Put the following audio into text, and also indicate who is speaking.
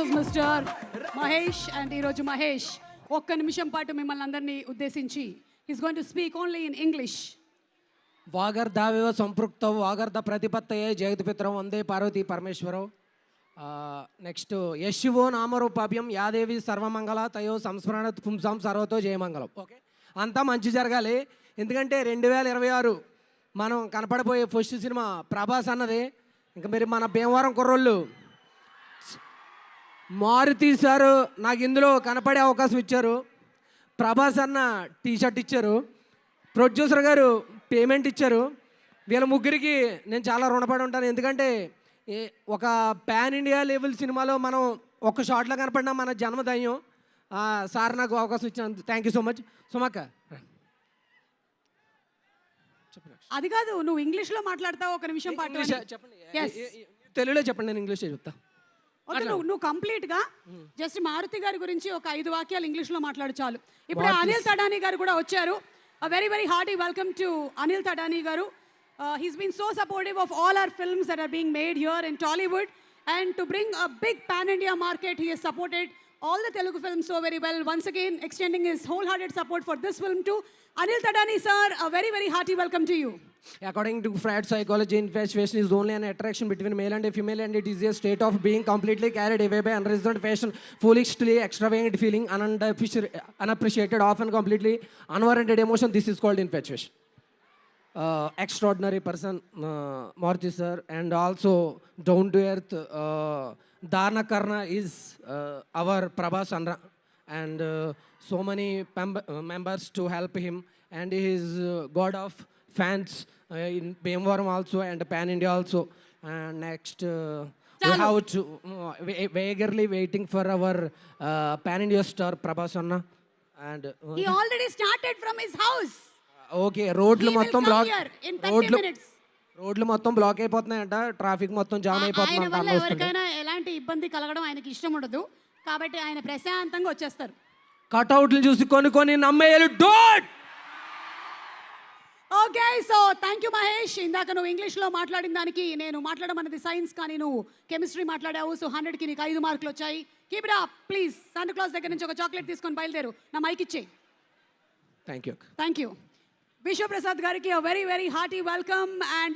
Speaker 1: Is mister Mahesh. And ఈరోజు మహేష్ ఒక్క నిమిషం పాటు మిమ్మల్ని అందరినీ ఉద్దేశించి is going to speak only in English.
Speaker 2: వాగర్ధావివ సంపృక్తౌ వాగర్ధ ప్రతిపత్తయే జగత్పితరం వందే పార్వతీ పరమేశ్వరౌ. నెక్స్ట్ యశివో నామరూపాభ్యం యాదేవి సర్వమంగళ తయో సంస్మరణ పుంసాం సర్వతో జయమంగళం. ఓకే, అంతా మంచి జరగాలి. ఎందుకంటే 2026 మనం కనపడబోయే ఫస్ట్ సినిమా ప్రభాస్ అన్నది. ఇంకా మీరు మన భీమవరం కుర్రోళ్ళు మారుతి సారు నాకు ఇందులో కనపడే అవకాశం ఇచ్చారు. ప్రభాస్ అన్న టీషర్ట్ ఇచ్చారు. ప్రొడ్యూసర్ గారు పేమెంట్ ఇచ్చారు. వీళ్ళ ముగ్గురికి నేను చాలా రుణపడి ఉంటాను. ఎందుకంటే ఒక పాన్ ఇండియా లెవెల్ సినిమాలో మనం ఒక షాట్లో కనపడినా మన జన్మధన్యం. సార్ నాకు అవకాశం ఇచ్చిన థ్యాంక్ యూ సో మచ్. సుమక్క
Speaker 1: అది కాదు, నువ్వు ఇంగ్లీష్లో మాట్లాడతావు ఒక నిమిషం పాటు.
Speaker 2: చెప్పండి, తెలుగులో చెప్పండి, నేను ఇంగ్లీష్ చెప్తా.
Speaker 1: నువ్వు కంప్లీట్ గా జస్ట్ మారుతి గారి గురించి ఒక 5 వాక్యాలు ఇంగ్లీష్ లో మాట్లాడు చాలు. ఇప్పుడు అనిల్ తడానీ గారు కూడా వచ్చారు. Very very hearty welcome to Anil Thadani గారు. He's been so supportive of all our films that are being made here in Tollywood and to bring a big pan India market, he has supported all the Telugu films so very well. Once again extending his wholehearted support for this film too. Anil Tadani sir, a very very hearty welcome to you.
Speaker 2: According to Freud psychology, infatuation is only an attraction between male and a female, and it is a state of being completely carried away by unreasoned passion, foolishly extravagant feeling, unappreciated, often completely unwarranted emotion. This is called infatuation. Extraordinary person, Maruti sir, and also down to earth. Dharna Karna is our Prabhas Andra, and so many members to help him, and he is god of fans in Bhimavaram also and Pan India also. And next we have to eagerly waiting for our Pan India star Prabhas Anna, and
Speaker 1: he already started from his house.
Speaker 2: Okay, రోడ్లు మొత్తం black,
Speaker 1: రోడ్లు
Speaker 2: మొత్తం black అయిపోతున్నాయంట. Traffic మొత్తం jam అయిపోతుంది.
Speaker 1: ఎవరికైనా ఎలాంటి ఇబ్బంది కలగడం ఆయనకి ఇష్టం ఉండదు, కాబట్టి ఆయన ప్రశాంతంగా వచ్చేస్తారు.
Speaker 2: కట్అవుట్లు చూసి కొన్ని నమ్మేయాలి. డోట్.
Speaker 1: Okay, so thank you Mahesh. ఇందాక నువ్వు ఇంగ్లీష్లో మాట్లాడిన దానికి నేను మాట్లాడడం అనేది సైన్స్, కానీ నువ్వు కెమిస్ట్రీ మాట్లాడావు. సో 100కి నీకు 5 మార్కులు వచ్చాయి. Keep it up please. Santa Claus దగ్గర నుంచి ఒక చాక్లెట్ తీసుకొని బయలుదేరు. నా మైక్ ఇచ్చేయి.
Speaker 2: Thank you.
Speaker 1: విశ్వప్రసాద్ గారికి a very very hearty welcome and